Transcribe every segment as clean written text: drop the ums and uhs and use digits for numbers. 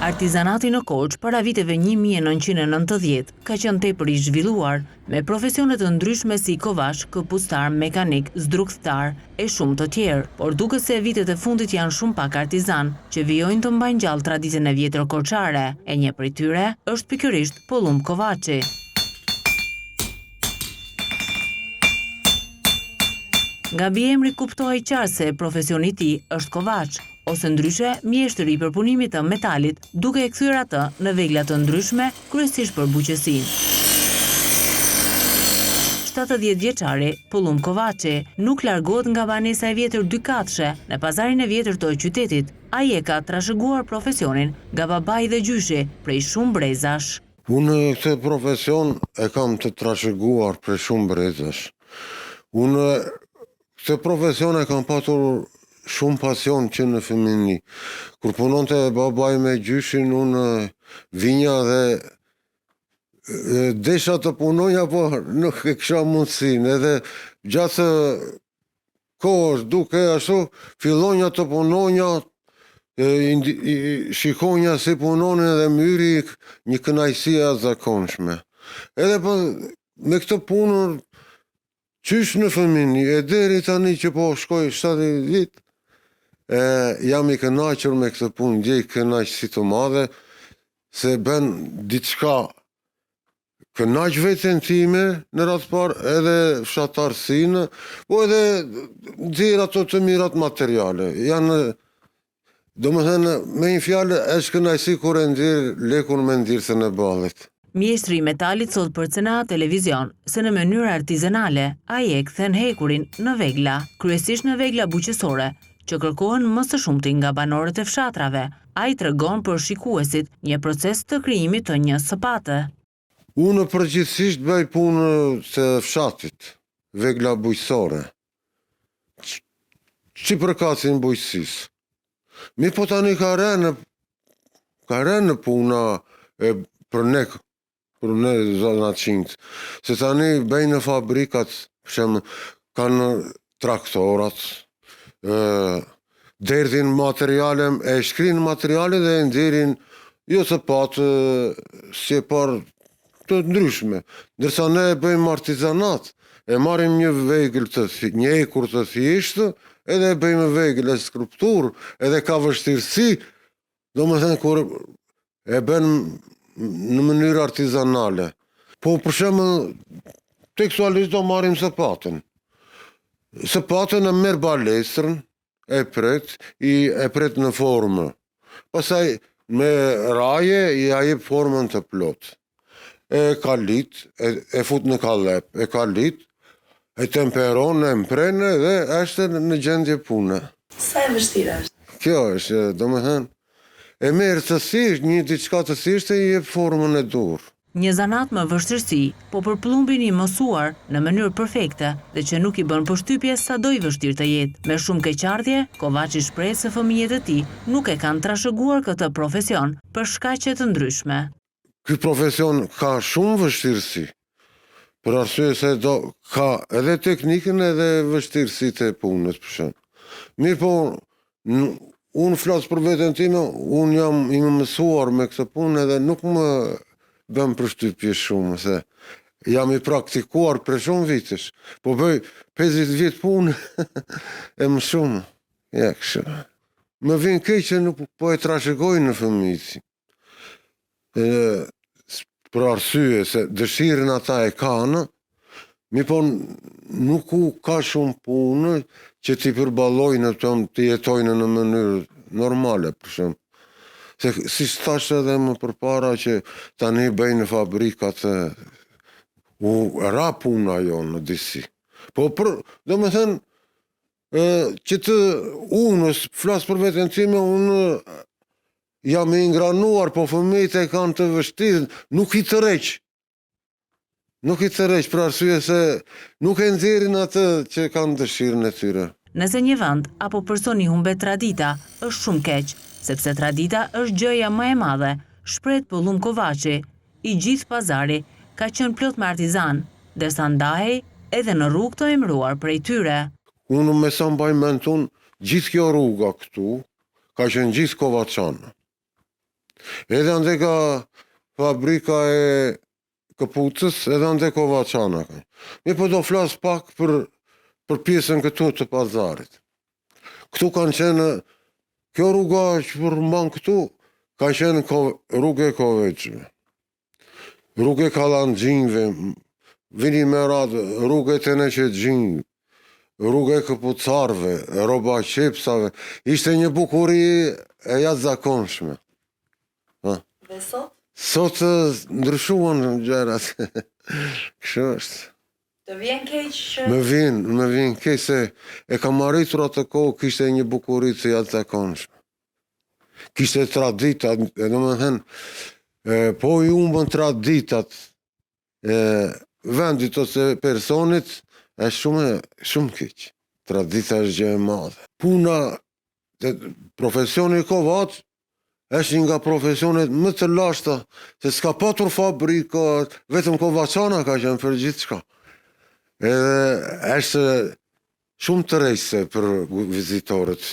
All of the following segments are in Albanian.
Artizanati në Korçë para viteve 1990 ka qenë tepër i zhvilluar, me profesione të ndryshme si kovaç, këpuctar, mekanik, zdrugtar e shumë të tjerë, por duket se vitet e fundit janë shumë pak artizan që vijojnë të mbajnë gjallë traditën e vjetër korçare, e një prej tyre është pikërisht Pollum Kovaçi. Nga mbiemri kuptohej qartë se profesioni i tij është kovaç, ose ndryshe mjeshtër i përpunimit të metalit, duke e kthyer atë në vegla të ndryshme, kryesisht për buqësinë. 70 vjeçari Pollum Kovaçi nuk largohet nga banesa e vjetër dykatëshe në pazarin e vjetër të qytetit. Ai e ka trashëguar profesionin nga babai dhe gjyshi prej shumë brezash. Unë këtë profesion e kam të trashëguar prej shumë brezash. Unë këtë profesion e kam patur shumë pasion që në fëmijëni. Kur punonte babai me gjyshin, unë vinja dhe desha të punonja, po nuk e kisha mundësinë. Edhe gjatë kohës duke ashtu, fillonja të punonja, shikonja si punonin dhe myri një kënaqësi e zakonshme. Edhe po me këtë punë qysh në fëmijëni, e deri tani që po shkoj 70 vjet, jam i kënaqur me këtë punë, ndjej kënaqësi të madhe, se bën diçka kënaq veten time në radhë parë, edhe fshatarësinë, po edhe nxjerr ato të mirat materiale. Janë, domethënë, me një fjalë, është kënaqësi kur e nxjerr lekun me ndirësën e ballit. Mjeshtri i metalit thot për CNA Televizion se në mënyrë artizanale ai e kthen hekurin në vegla, kryesisht në vegla buqësore, që kërkohen më së shumti nga banorët e fshatrave. Ai tregon për shikuesit një proces të krijimit të një sapate. Unë përgjithsisht bëj punë të fshatit, vegla bujqësore, që përkasin bujqësisë. Mi po tani ka rënë puna për ne zonat qintë, se tani bëjnë në fabrikat, kanë traktorat, derdhin materiale, e shkrin materiale dhe e nxjerrin jo të patë, si e parë të ndryshme. Ndërsa ne bëjmë artizanat, e marrim një vegël një ekur të thjeshtë, edhe bëjmë vegël e skulptur, edhe ka vështirësi, domethënë kur e bën në mënyrë artizanale. Po për shembull, tekstualisht do marrim sapatën. Sapatën e merr balestrën, e pret në formë. Pastaj me raje i jep formën të plotë. E kalit, e fut në kallep, e kalit, e temperon, e mpren dhe është në gjendje pune. Sa e vështirë është? Kjo është, domethënë, e merr të thjesht, një diçka të thjeshtë e i jep formën e dur. Një zanat me vështirësi, po për plumbin i mësuar në mënyrë perfekte dhe që nuk i bën përshtypje sado i vështirë të jetë. Me shumë keqardhje, Kovaçi shpreh se fëmijët e tij nuk e kanë trashëguar këtë profesion për shkaqe të ndryshme. Ky profesion ka shumë vështirësi, për arsye se ka edhe teknikën edhe vështirësitë e punës për shemb. Mirë po, unë flas për veten time, unë jam i mësuar me këtë punë edhe nuk më bëm përshtypje shumë, se jam i praktikuar për shumë vitesh, po bëj 50 vjet punë e më shumë. Ja, kështu. Më vjen keq që nuk po e trashëgoj në fëmijët. Për arsye se dëshirën ata e kanë, mi po nuk ka shumë punë që t'i përballojnë të jetojnë në mënyrë normale, për shemb. Se si thash edhe më përpara që tani bëjnë në fabrikat, ra puna jo në disi. Po domethënë që unë flas për veten time, unë jam i ngranuar, po fëmijët e kanë të vështirë, nuk i tërheq. Nuk i tërheq për arsye se nuk e nxjerrin atë që kanë dëshirën e tyre. Nëse një vend apo person i humbet tradita, është shumë keq, sepse tradita është gjëja më e madhe, shpreh Pollum Kovaçi. I gjithë pazari ka qenë plot me artizan, derisa ndahej edhe në rrugë të emëruar prej tyre. Unë me sa mbaj mend unë, gjithë kjo rruga këtu ka qenë gjithë kovaçane. Edhe ande ka fabrika e këpucës, edhe ande Kovaçana. Mi po do flas pak për pjesën këtu të pazarit. Këtu kanë qenë, kjo rruga që përmban këtu, ka qenë rrugë e Koveçve, rrugë e Kalanxhinjve, vini me radhë, rrugë e Teneqetxhinjve, rrugë e këpucarve, roba qepsave, ishte një bukuri e jashtëzakonshme. Dhe sot? Sot ndryshuan gjërat. Kështu është. Të vjen keq që... Me vjen keq se e kam arritur atë kohë, kishte një bukuri të jashtëzakonshme. Kishte tradita, domethënë, po i humbën traditat e vendit ose personit, është shumë keq. Tradita është gjë e madhe. Puna, profesioni Kovaç është një nga profesionet më të lashta, se s'ka patur fabrika, vetëm Kovaçana ka qenë për gjithçka. Edhe është shumë të rejse për vizitorët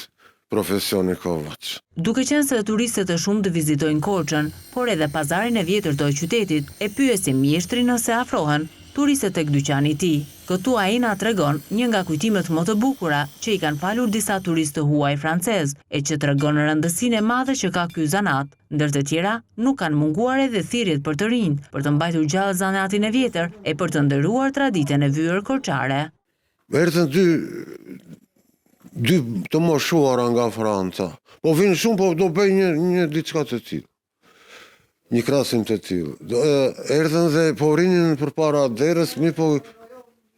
profesioni Kovaç. Duke qenë se turistët e shumë të vizitojnë Korçën, por edhe pazarin e vjetër të qytetit, e pyesin mjeshtrin nëse afrohen turistët tek dyqani i tij. Këtu ai na tregon një nga kujtimet më të bukura që i kanë falur disa turistë huaj francez, e që tregon rëndësinë e madhe që ka ky zanat, ndër të tjera nuk kanë munguar edhe thirrjet për të rinj, për të mbajtur gjallë zanatin e vjetër e për të nderuar traditën e vyer korçare. Erdhën dy të moshuara nga Franca. Po vinë shumë, po do bëj një diçka të tillë. Një krasim të tillë. Erdhën dhe po rinin përpara derës, mi po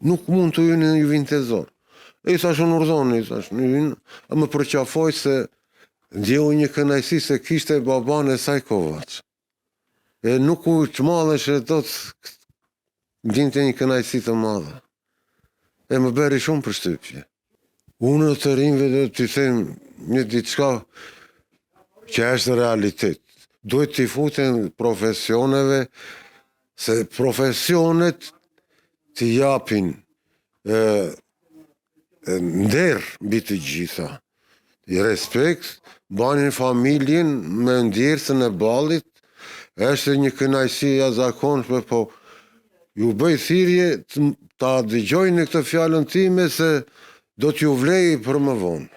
nuk mund të hynin një vintezor. E i thash unë urdhoni, më përqafoj se ndjehu një kënaqësi se kishte baban e saj Kovaç. E nuk u çmallesh e do të ndjente një kënaqësi të madhe. E më bëri shumë përshtypje. Unë të rinjve do t'i them një diçka që është realitet. Duhet t'i futen profesioneve, se profesionet t'i japin nder mbi të gjitha. I respekt, banin familjen me ndjersën e ballit, është një kënaqësi e jashtëzakonshme, po ju bëj thirrje ta dëgjojnë këtë fjalën time se do t'ju vlej për më vonë.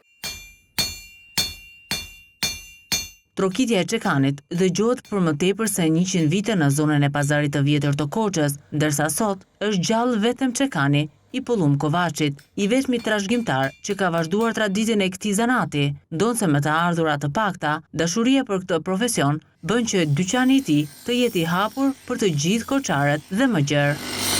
Trokitja e Çekanit dëgjohet për më tepër se 100 vite në zonën e pazarit të vjetër të Korçës, ndërsa sot është gjallë vetëm Çekani i Pullum Kovaçit, i vetmi trashëgimtar që ka vazhduar traditën e këtij zanati, ndonse me të ardhurat të pakta, dashuria për këtë profesion bën që dyqani i tij të jetë i hapur për të gjithë korçarët dhe më gjerë.